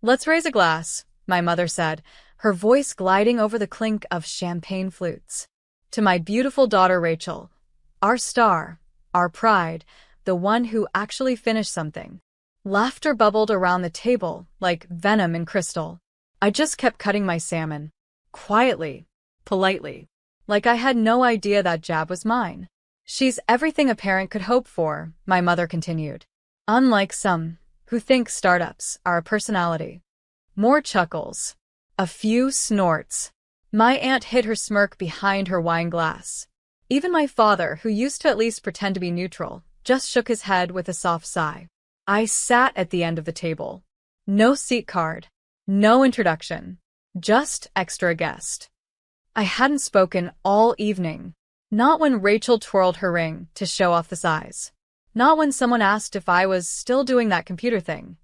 "Let's raise a glass," my mother said, her voice gliding over the clink of champagne flutes. "To my beautiful daughter Rachel, our star, our pride, the one who actually finished something." Laughter bubbled around the table like venom in crystal. I just kept cutting my salmon. Quietly, politely, like I had no idea that jab was mine. "She's everything a parent could hope for," my mother continued. "Unlike some who think startups are a personality." More chuckles. A few snorts. My aunt hid her smirk behind her wine glass. Even my father, who used to at least pretend to be neutral, just shook his head with a soft sigh. I sat at the end of the table. No seat card. No introduction. Just extra guest. I hadn't spoken all evening. Not when Rachel twirled her ring to show off the size. Not when someone asked if I was still doing that computer thing.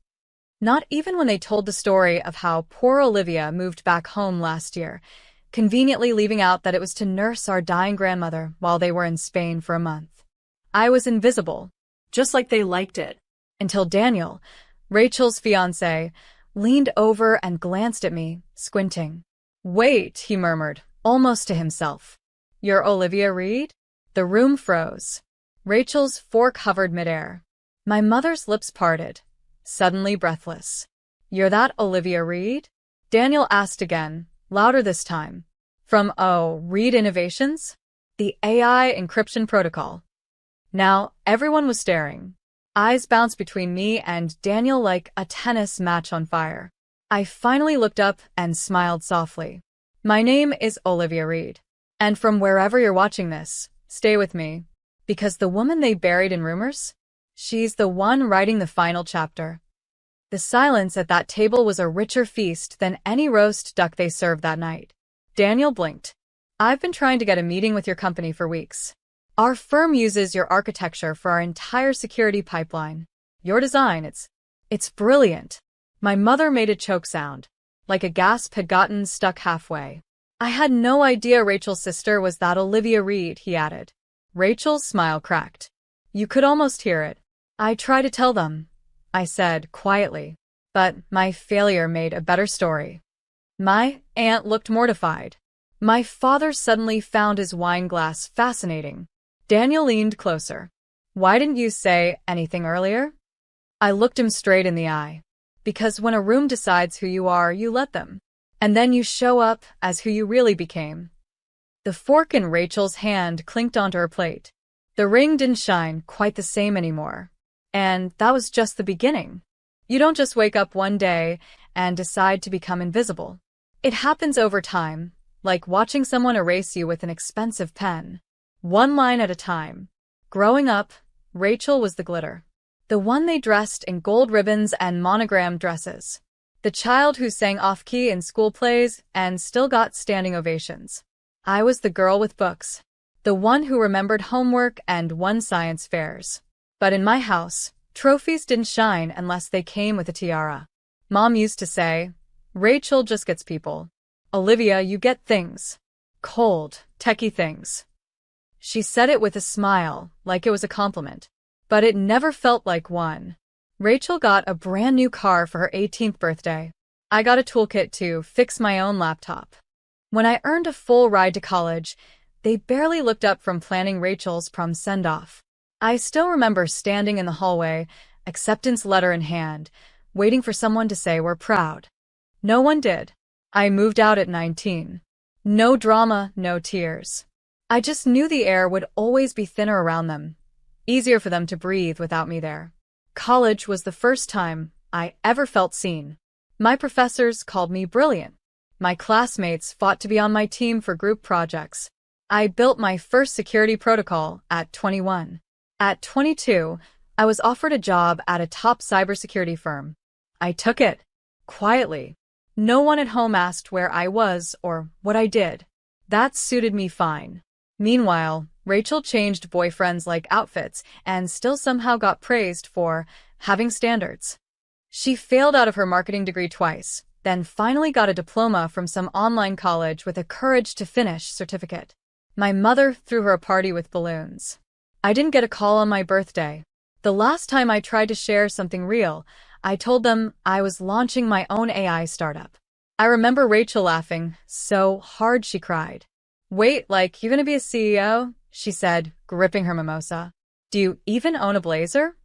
Not even when they told the story of how poor Olivia moved back home last year, conveniently leaving out that it was to nurse our dying grandmother while they were in Spain for a month. I was invisible, just like they liked it, until Daniel, Rachel's fiancé, leaned over and glanced at me, squinting. "Wait," he murmured, almost to himself. "You're Olivia Reed?" The room froze. Rachel's fork hovered midair. My mother's lips parted, suddenly breathless. "You're that Olivia Reed?" Daniel asked again, louder this time. "From, Reed Innovations? The AI encryption protocol." Now, everyone was staring. Eyes bounced between me and Daniel like a tennis match on fire. I finally looked up and smiled softly. "My name is Olivia Reed. And from wherever you're watching this, stay with me. Because the woman they buried in rumors? She's the one writing the final chapter." The silence at that table was a richer feast than any roast duck they served that night. Daniel blinked. "I've been trying to get a meeting with your company for weeks. Our firm uses your architecture for our entire security pipeline. Your design, it's brilliant." My mother made a choke sound, like a gasp had gotten stuck halfway. "I had no idea Rachel's sister was that Olivia Reed," he added. Rachel's smile cracked. You could almost hear it. "I try to tell them," I said quietly, "but my failure made a better story." My aunt looked mortified. My father suddenly found his wine glass fascinating. Daniel leaned closer. "Why didn't you say anything earlier?" I looked him straight in the eye. "Because when a room decides who you are, you let them. And then you show up as who you really became." The fork in Rachel's hand clinked onto her plate. The ring didn't shine quite the same anymore. And that was just the beginning. You don't just wake up one day and decide to become invisible. It happens over time, like watching someone erase you with an expensive pen. One line at a time. Growing up, Rachel was the glitter. The one they dressed in gold ribbons and monogrammed dresses. The child who sang off-key in school plays and still got standing ovations. I was the girl with books. The one who remembered homework and won science fairs. But in my house, trophies didn't shine unless they came with a tiara. Mom used to say, "Rachel just gets people. Olivia, you get things. Cold, techie things." She said it with a smile, like it was a compliment. But it never felt like one. Rachel got a brand new car for her 18th birthday. I got a toolkit to fix my own laptop. When I earned a full ride to college, they barely looked up from planning Rachel's prom send-off. I still remember standing in the hallway, acceptance letter in hand, waiting for someone to say we're proud. No one did. I moved out at 19. No drama, no tears. I just knew the air would always be thinner around them, easier for them to breathe without me there. College was the first time I ever felt seen. My professors called me brilliant. My classmates fought to be on my team for group projects. I built my first security protocol at 21. At 22, I was offered a job at a top cybersecurity firm. I took it, quietly. No one at home asked where I was or what I did. That suited me fine. Meanwhile, Rachel changed boyfriends like outfits and still somehow got praised for having standards. She failed out of her marketing degree twice, then finally got a diploma from some online college with a courage to finish certificate. My mother threw her a party with balloons. I didn't get a call on my birthday. The last time I tried to share something real, I told them I was launching my own AI startup. I remember Rachel laughing so hard she cried. Wait, like, you gonna be a CEO? She said, gripping her mimosa. Do you even own a blazer?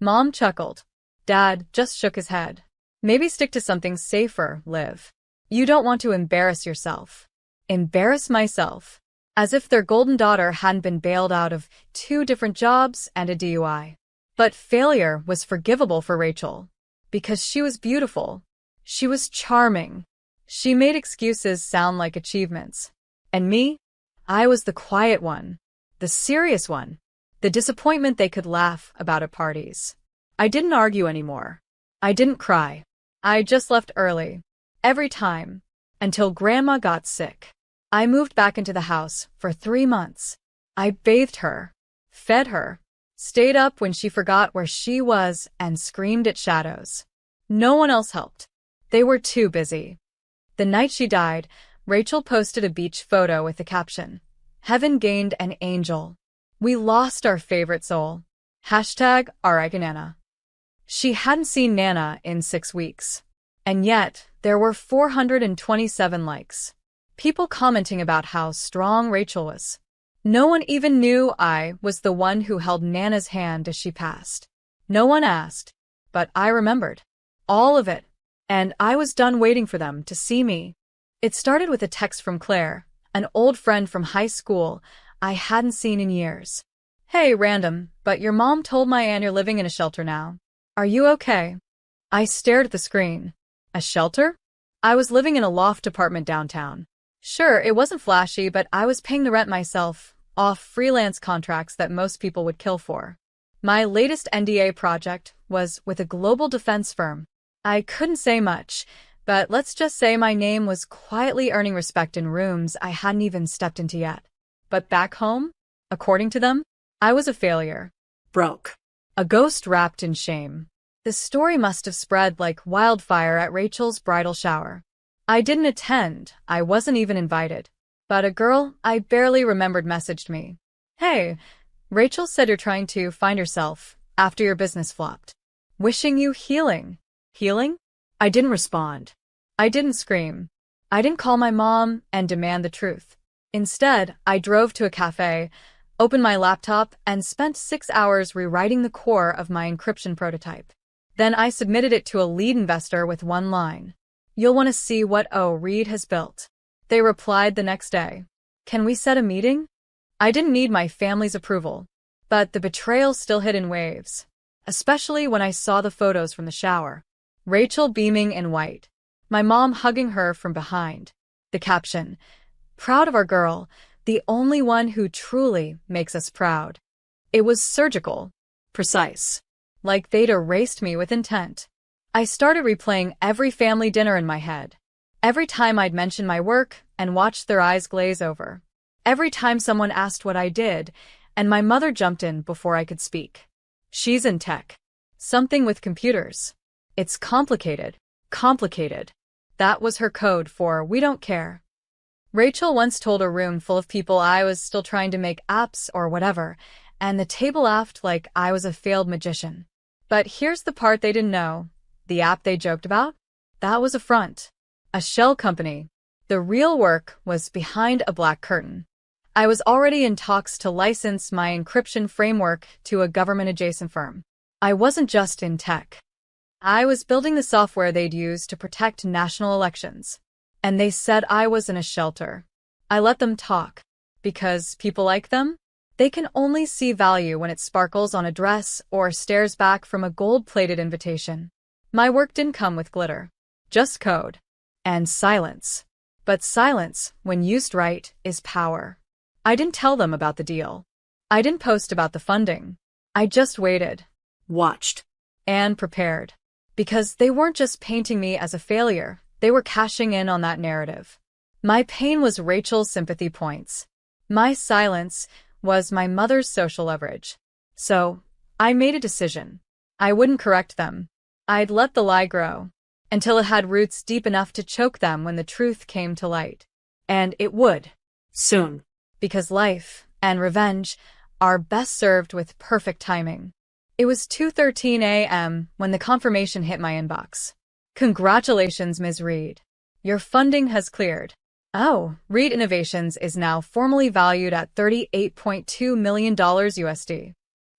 Mom chuckled. Dad just shook his head. Maybe stick to something safer, Liv. You don't want to embarrass yourself. Embarrass myself. As if their golden daughter hadn't been bailed out of 2 different jobs and a DUI. But failure was forgivable for Rachel. Because she was beautiful. She was charming. She made excuses sound like achievements. And me? I was the quiet one. The serious one. The disappointment they could laugh about at parties. I didn't argue anymore. I didn't cry. I just left early. Every time. Until Grandma got sick. I moved back into the house for 3 months. I bathed her. Fed her. Stayed up when she forgot where she was and screamed at shadows. No one else helped. They were too busy. The night she died, Rachel posted a beach photo with the caption, "Heaven gained an angel. We lost our favorite soul. Hashtag R.I.P. Nana." She hadn't seen Nana in 6 weeks. And yet, there were 427 likes. People commenting about how strong Rachel was. No one even knew I was the one who held Nana's hand as she passed. No one asked, but I remembered. All of it. And I was done waiting for them to see me. It started with a text from Claire, an old friend from high school I hadn't seen in years. "Hey, random, but your mom told my aunt you're living in a shelter now. Are you okay?" I stared at the screen. A shelter? I was living in a loft apartment downtown. Sure, it wasn't flashy, but I was paying the rent myself, off freelance contracts that most people would kill for. My latest NDA project was with a global defense firm. I couldn't say much, but let's just say my name was quietly earning respect in rooms I hadn't even stepped into yet. But back home, according to them, I was a failure. Broke. A ghost wrapped in shame. The story must have spread like wildfire at Rachel's bridal shower. I didn't attend, I wasn't even invited. But a girl I barely remembered messaged me. "Hey, Rachel said you're trying to find yourself after your business flopped. Wishing you healing." Healing? I didn't respond. I didn't scream. I didn't call my mom and demand the truth. Instead, I drove to a cafe, opened my laptop, and spent 6 hours rewriting the core of my encryption prototype. Then I submitted it to a lead investor with one line. "You'll want to see what Reed has built." They replied the next day. "Can we set a meeting?" I didn't need my family's approval, but the betrayal still hit in waves, especially when I saw the photos from the shower. Rachel beaming in white. My mom hugging her from behind. The caption, "Proud of our girl, the only one who truly makes us proud." It was surgical. Precise. Like they'd erased me with intent. I started replaying every family dinner in my head. Every time I'd mention my work and watched their eyes glaze over. Every time someone asked what I did, and my mother jumped in before I could speak. "She's in tech. Something with computers. It's complicated. Complicated." That was her code for "we don't care." Rachel once told a room full of people I was still trying to make apps or whatever, and the table laughed like I was a failed magician. But here's the part they didn't know. The app they joked about? That was a front. A shell company. The real work was behind a black curtain. I was already in talks to license my encryption framework to a government-adjacent firm. I wasn't just in tech. I was building the software they'd use to protect national elections. And they said I was in a shelter. I let them talk. Because people like them? They can only see value when it sparkles on a dress or stares back from a gold-plated invitation. My work didn't come with glitter. Just code. And silence. But silence, when used right, is power. I didn't tell them about the deal. I didn't post about the funding. I just waited. Watched. And prepared. Because they weren't just painting me as a failure, they were cashing in on that narrative. My pain was Rachel's sympathy points. My silence was my mother's social leverage. So, I made a decision. I wouldn't correct them. I'd let the lie grow, until it had roots deep enough to choke them when the truth came to light. And it would. Soon. Because life and revenge are best served with perfect timing. It was 2:13 a.m. when the confirmation hit my inbox. Congratulations, Ms. Reed. Your funding has cleared. Oh, Reed Innovations is now formally valued at $38.2 million USD.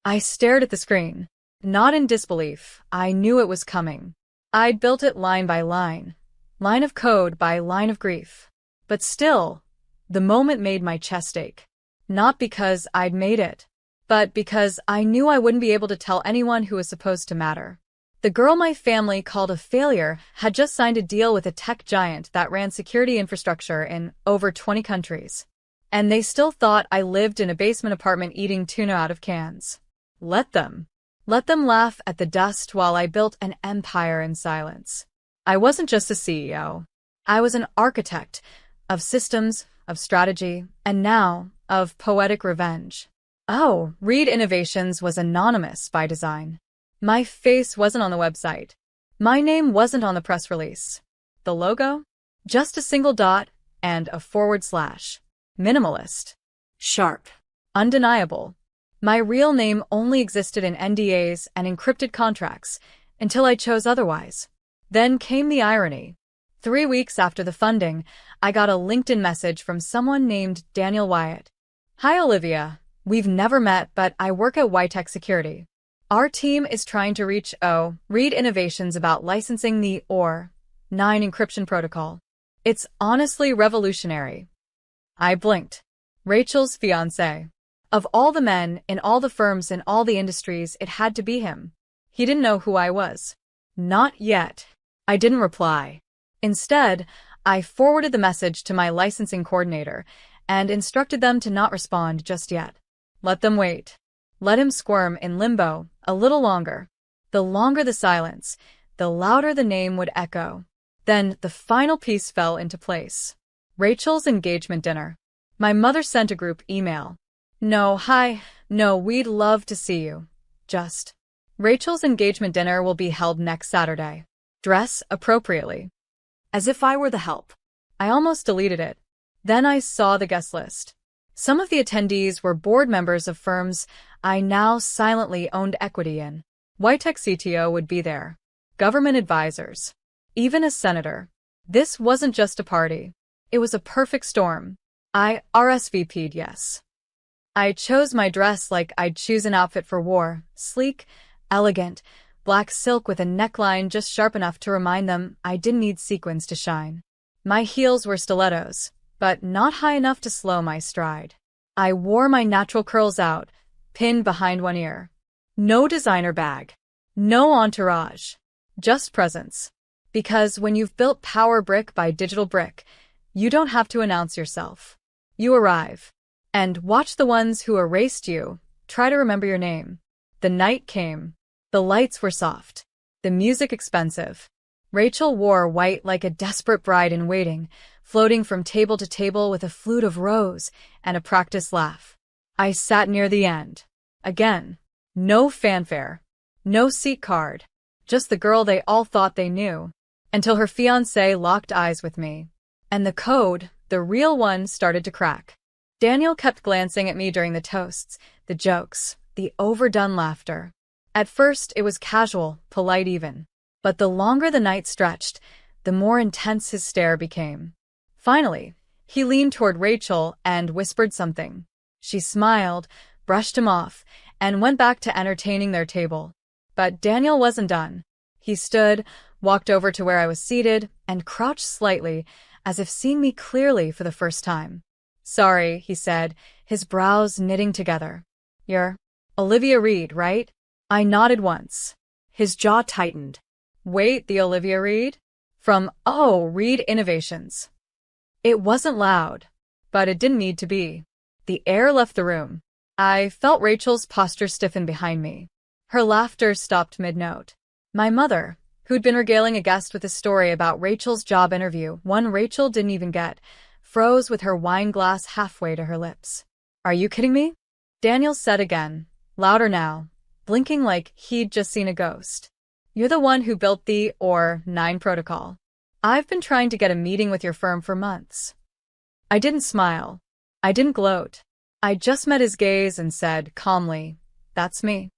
I stared at the screen. Not in disbelief, I knew it was coming. I'd built it line by line of code by line of grief. But still, the moment made my chest ache. Not because I'd made it, but because I knew I wouldn't be able to tell anyone who was supposed to matter. The girl my family called a failure had just signed a deal with a tech giant that ran security infrastructure in over 20 countries. And they still thought I lived in a basement apartment eating tuna out of cans. Let them. Let them laugh at the dust while I built an empire in silence. I wasn't just a CEO. I was an architect of systems, of strategy, and now of poetic revenge. Oh, Reed Innovations was anonymous by design. My face wasn't on the website. My name wasn't on the press release. The logo? Just a single dot and a /. Minimalist. Sharp. Undeniable. My real name only existed in NDAs and encrypted contracts until I chose otherwise. Then came the irony. 3 weeks after the funding, I got a LinkedIn message from someone named Daniel Wyatt. Hi, Olivia. We've never met, but I work at Ytech Security. Our team is trying to reach Reed Innovations about licensing the 9 encryption protocol. It's honestly revolutionary. I blinked. Rachel's fiancé. Of all the men, in all the firms, in all the industries, it had to be him. He didn't know who I was. Not yet. I didn't reply. Instead, I forwarded the message to my licensing coordinator and instructed them to not respond just yet. Let them wait. Let him squirm in limbo a little longer. The longer the silence, the louder the name would echo. Then the final piece fell into place. Rachel's engagement dinner. My mother sent a group email. No, we'd love to see you. Just. Rachel's engagement dinner will be held next Saturday. Dress appropriately. As if I were the help. I almost deleted it. Then I saw the guest list. Some of the attendees were board members of firms I now silently owned equity in. Ytech CTO would be there. Government advisors. Even a senator. This wasn't just a party. It was a perfect storm. I RSVP'd yes. I chose my dress like I'd choose an outfit for war. Sleek, elegant, black silk with a neckline just sharp enough to remind them I didn't need sequins to shine. My heels were stilettos, but not high enough to slow my stride. I wore my natural curls out, pinned behind one ear. No designer bag. No entourage. Just presence. Because when you've built power brick by digital brick, you don't have to announce yourself. You arrive. And watch the ones who erased you try to remember your name. The night came. The lights were soft. The music expensive. Rachel wore white like a desperate bride in waiting, floating from table to table with a flute of rose and a practiced laugh. I sat near the end. Again. No fanfare. No seat card. Just the girl they all thought they knew. Until her fiancé locked eyes with me. And the code, the real one, started to crack. Daniel kept glancing at me during the toasts, the jokes, the overdone laughter. At first, it was casual, polite even. But the longer the night stretched, the more intense his stare became. Finally, he leaned toward Rachel and whispered something. She smiled, brushed him off, and went back to entertaining their table. But Daniel wasn't done. He stood, walked over to where I was seated, and crouched slightly, as if seeing me clearly for the first time. Sorry, he said, his brows knitting together. You're Olivia Reed, right? I nodded once. His jaw tightened. Wait, the Olivia Reed? From Reed Innovations. It wasn't loud, but it didn't need to be. The air left the room. I felt Rachel's posture stiffen behind me. Her laughter stopped mid-note. My mother, who'd been regaling a guest with a story about Rachel's job interview, one Rachel didn't even get, froze with her wine glass halfway to her lips. Are you kidding me? Daniel said again, louder now, blinking like he'd just seen a ghost. You're the one who built the 9 protocol. I've been trying to get a meeting with your firm for months. I didn't smile. I didn't gloat. I just met his gaze and said calmly, that's me.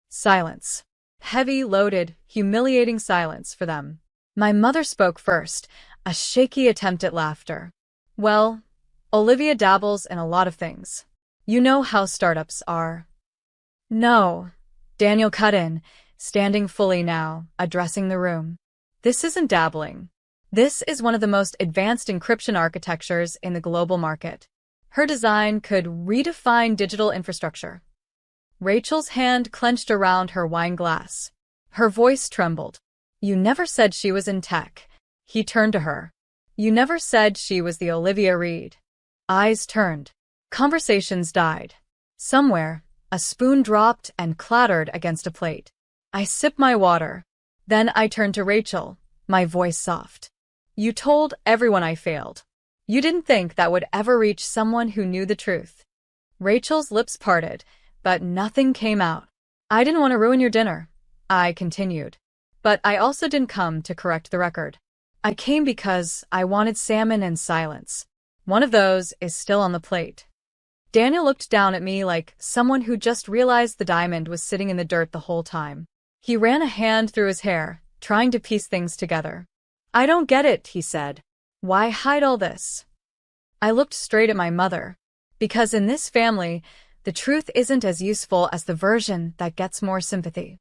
Silence. Heavy, loaded, humiliating silence for them. My mother spoke first, a shaky attempt at laughter. Well, Olivia dabbles in a lot of things. You know how startups are. No. Daniel cut in, standing fully now, addressing the room. This isn't dabbling. This is one of the most advanced encryption architectures in the global market. Her design could redefine digital infrastructure. Rachel's hand clenched around her wine glass. Her voice trembled. You never said she was in tech. He turned to her. You never said she was the Olivia Reed. Eyes turned. Conversations died. Somewhere, a spoon dropped and clattered against a plate. I sipped my water. Then I turned to Rachel, my voice soft. You told everyone I failed. You didn't think that would ever reach someone who knew the truth. Rachel's lips parted, but nothing came out. I didn't want to ruin your dinner, I continued. But I also didn't come to correct the record. I came because I wanted salmon and silence. One of those is still on the plate. Daniel looked down at me like someone who just realized the diamond was sitting in the dirt the whole time. He ran a hand through his hair, trying to piece things together. I don't get it, he said. Why hide all this? I looked straight at my mother. Because in this family, the truth isn't as useful as the version that gets more sympathy.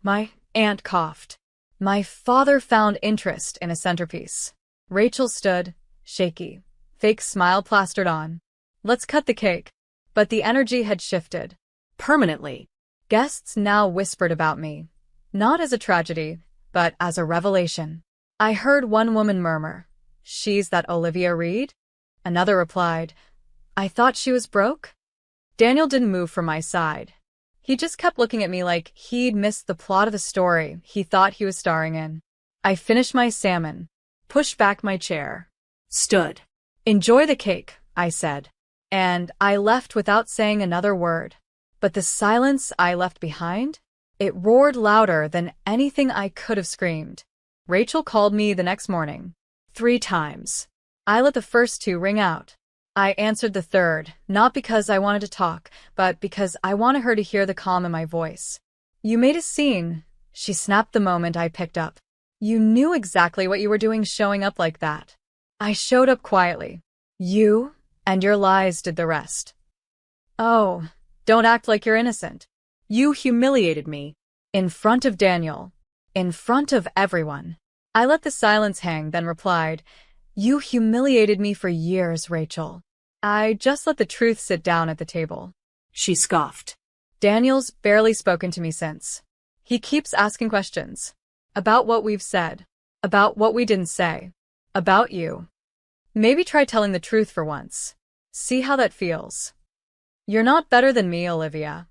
My aunt coughed. My father found interest in a centerpiece. Rachel stood, shaky, fake smile plastered on. Let's cut the cake. But the energy had shifted. Permanently. Guests now whispered about me. Not as a tragedy, but as a revelation. I heard one woman murmur, "She's that Olivia Reed?" Another replied, "I thought she was broke?" Daniel didn't move from my side. He just kept looking at me like he'd missed the plot of the story he thought he was starring in. I finished my salmon, pushed back my chair, stood. Enjoy the cake, I said. And I left without saying another word. But the silence I left behind? It roared louder than anything I could have screamed. Rachel called me the next morning. 3 times. I let the first 2 ring out. I answered the third, not because I wanted to talk, but because I wanted her to hear the calm in my voice. You made a scene, she snapped the moment I picked up. You knew exactly what you were doing showing up like that. I showed up quietly. You and your lies did the rest. Oh, don't act like you're innocent. You humiliated me. In front of Daniel. In front of everyone. I let the silence hang, then replied, You humiliated me for years, Rachel. I just let the truth sit down at the table. She scoffed. Daniel's barely spoken to me since. He keeps asking questions. About what we've said. About what we didn't say. About you. Maybe try telling the truth for once. See how that feels. You're not better than me, Olivia.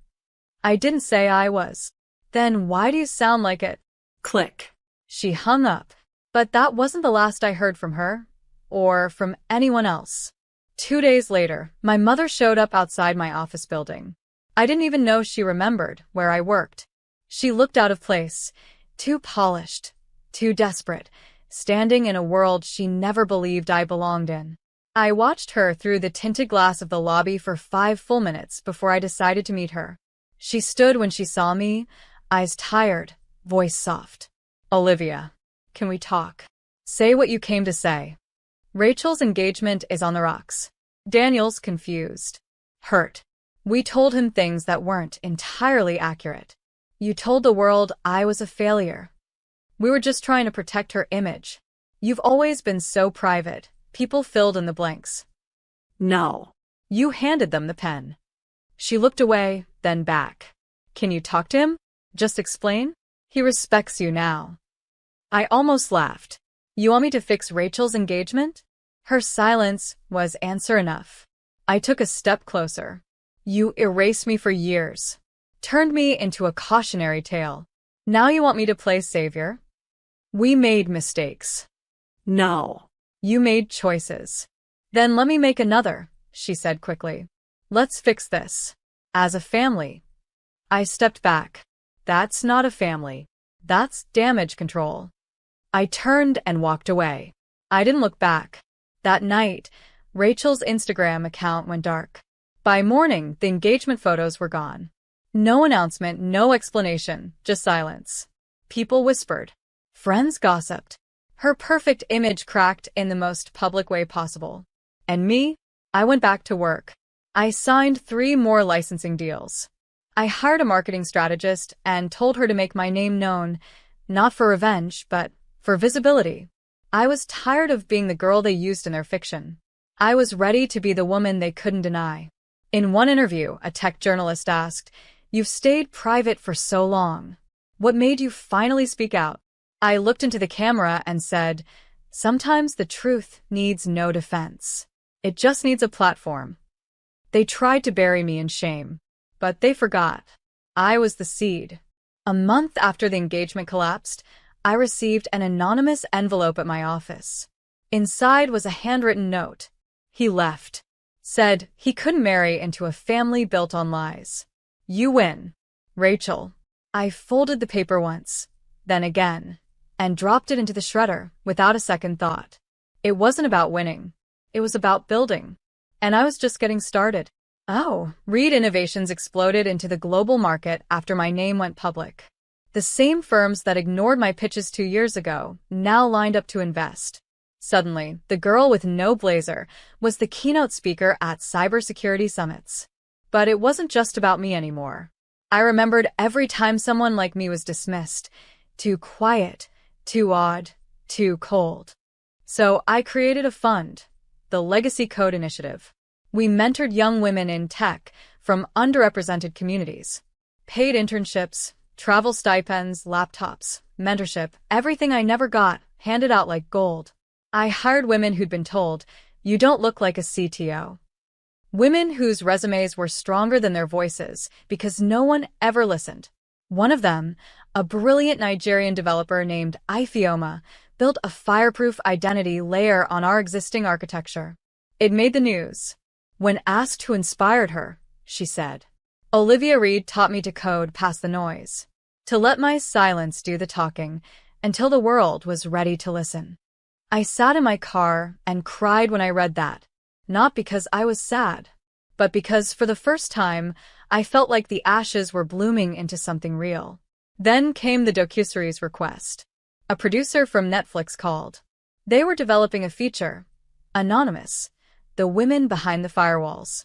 I didn't say I was. Then why do you sound like it? Click. She hung up. But that wasn't the last I heard from her. Or from anyone else. 2 days later, my mother showed up outside my office building. I didn't even know she remembered where I worked. She looked out of place, too polished, too desperate, standing in a world she never believed I belonged in. I watched her through the tinted glass of the lobby for 5 full minutes before I decided to meet her. She stood when she saw me, eyes tired, voice soft. Olivia, can we talk? Say what you came to say. Rachel's engagement is on the rocks. Daniel's confused. Hurt. We told him things that weren't entirely accurate. You told the world I was a failure. We were just trying to protect her image. You've always been so private. People filled in the blanks. No. You handed them the pen. She looked away, then back. Can you talk to him? Just explain? He respects you now. I almost laughed. You want me to fix Rachel's engagement? Her silence was answer enough. I took a step closer. You erased me for years. Turned me into a cautionary tale. Now you want me to play savior? We made mistakes. No. You made choices. Then let me make another, she said quickly. Let's fix this. As a family. I stepped back. That's not a family. That's damage control. I turned and walked away. I didn't look back. That night, Rachel's Instagram account went dark. By morning, the engagement photos were gone. No announcement, no explanation, just silence. People whispered. Friends gossiped. Her perfect image cracked in the most public way possible. And me? I went back to work. I signed 3 more licensing deals. I hired a marketing strategist and told her to make my name known, not for revenge, but for visibility. I was tired of being the girl they used in their fiction. I was ready to be the woman they couldn't deny. In one interview, a tech journalist asked, "You've stayed private for so long. What made you finally speak out?" I looked into the camera and said, "Sometimes the truth needs no defense. It just needs a platform." They tried to bury me in shame, but they forgot. I was the seed. A month after the engagement collapsed, I received an anonymous envelope at my office. Inside was a handwritten note. He left. Said he couldn't marry into a family built on lies. You win, Rachel. I folded the paper once, then again, and dropped it into the shredder without a second thought. It wasn't about winning. It was about building. And I was just getting started. Oh, Reed Innovations exploded into the global market after my name went public. The same firms that ignored my pitches 2 years ago now lined up to invest. Suddenly, the girl with no blazer was the keynote speaker at cybersecurity summits. But it wasn't just about me anymore. I remembered every time someone like me was dismissed. Too quiet, too odd, too cold. So I created a fund, the Legacy Code Initiative. We mentored young women in tech from underrepresented communities. Paid internships, travel stipends, laptops, mentorship, everything I never got, handed out like gold. I hired women who'd been told, "You don't look like a CTO." Women whose resumes were stronger than their voices because no one ever listened. One of them, a brilliant Nigerian developer named Ifeoma, built a fireproof identity layer on our existing architecture. It made the news. When asked who inspired her, she said, "Olivia Reed taught me to code past the noise, to let my silence do the talking until the world was ready to listen." I sat in my car and cried when I read that, not because I was sad, but because for the first time, I felt like the ashes were blooming into something real. Then came the docuseries request. A producer from Netflix called. They were developing a feature, Anonymous, the women behind the firewalls.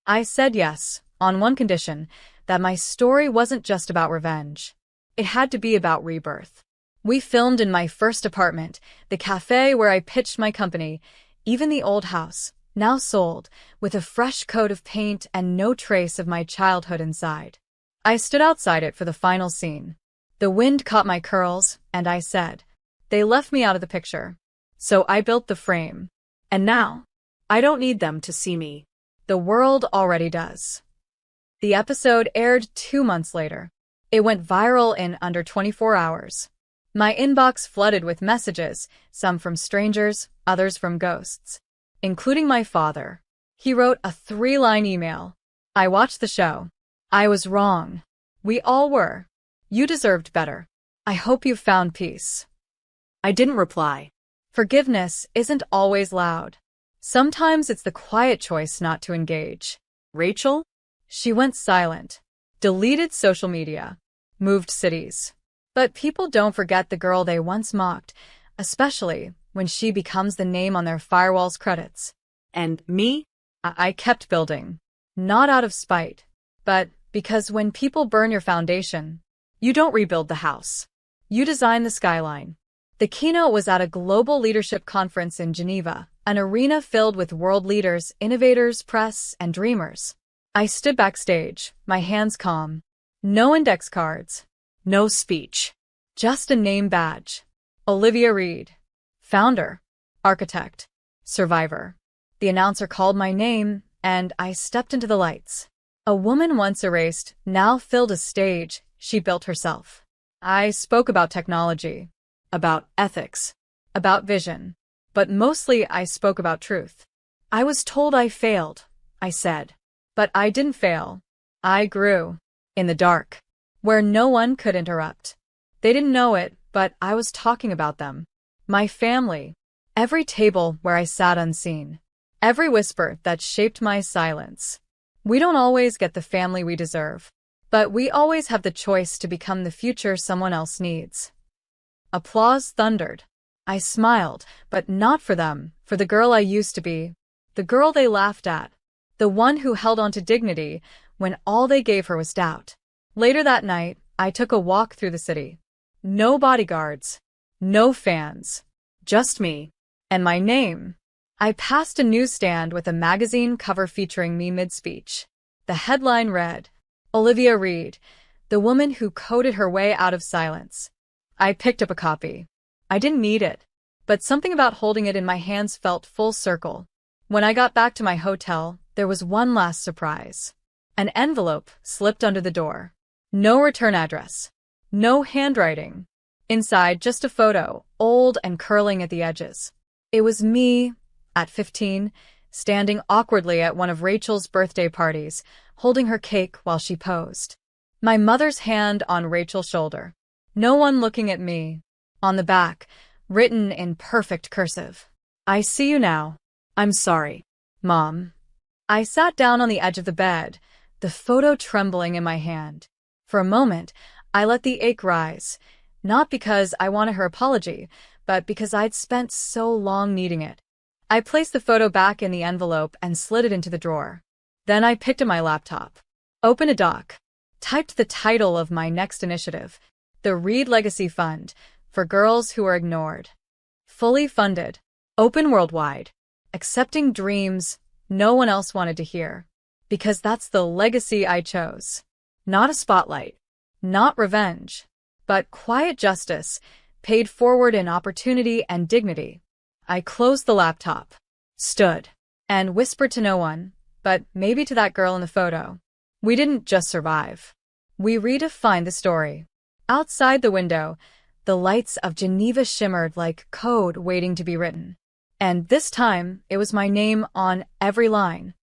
I said yes, on one condition, that my story wasn't just about revenge. It had to be about rebirth. We filmed in my first apartment, the cafe where I pitched my company, even the old house, now sold, with a fresh coat of paint and no trace of my childhood inside. I stood outside it for the final scene. The wind caught my curls, and I said, "They left me out of the picture." So I built the frame. And now, I don't need them to see me. The world already does. The episode aired 2 months later. It went viral in under 24 hours. My inbox flooded with messages, some from strangers, others from ghosts, including my father. He wrote a 3-line email. "I watched the show. I was wrong. We all were. You deserved better. I hope you found peace." I didn't reply. Forgiveness isn't always loud. Sometimes it's the quiet choice not to engage. Rachel? She went silent, deleted social media, moved cities. But people don't forget the girl they once mocked, especially when she becomes the name on their firewall's credits. And me? I kept building. Not out of spite, but because when people burn your foundation, you don't rebuild the house. You design the skyline. The keynote was at a global leadership conference in Geneva, an arena filled with world leaders, innovators, press, and dreamers. I stood backstage, my hands calm. No index cards. No speech. Just a name badge. Olivia Reed. Founder. Architect. Survivor. The announcer called my name, and I stepped into the lights. A woman once erased, now filled a stage she built herself. I spoke about technology, about ethics, about vision, but mostly I spoke about truth. I was told I failed, I said. But I didn't fail. I grew. In the dark. Where no one could interrupt. They didn't know it, but I was talking about them. My family. Every table where I sat unseen. Every whisper that shaped my silence. We don't always get the family we deserve. But we always have the choice to become the future someone else needs. Applause thundered. I smiled, but not for them, for the girl I used to be. The girl they laughed at. The one who held on to dignity when all they gave her was doubt. Later that night, I took a walk through the city. No bodyguards. No fans. Just me. And my name. I passed a newsstand with a magazine cover featuring me mid-speech. The headline read, Olivia Reed, the woman who coded her way out of silence. I picked up a copy. I didn't need it, but something about holding it in my hands felt full circle. When I got back to my hotel, there was one last surprise. An envelope slipped under the door. No return address. No handwriting. Inside, just a photo, old and curling at the edges. It was me, at 15, standing awkwardly at one of Rachel's birthday parties, holding her cake while she posed. My mother's hand on Rachel's shoulder. No one looking at me. On the back, written in perfect cursive. I see you now. I'm sorry, Mom. I sat down on the edge of the bed, the photo trembling in my hand. For a moment, I let the ache rise, not because I wanted her apology, but because I'd spent so long needing it. I placed the photo back in the envelope and slid it into the drawer. Then I picked up my laptop, opened a doc, typed the title of my next initiative, the Reed Legacy Fund for Girls Who Are Ignored. Fully funded, open worldwide, accepting dreams no one else wanted to hear. Because that's the legacy I chose. Not a spotlight, not revenge, but quiet justice, paid forward in opportunity and dignity. I closed the laptop, stood, and whispered to no one, but maybe to that girl in the photo. We didn't just survive. We redefined the story. Outside the window, the lights of Geneva shimmered like code waiting to be written. And this time, it was my name on every line.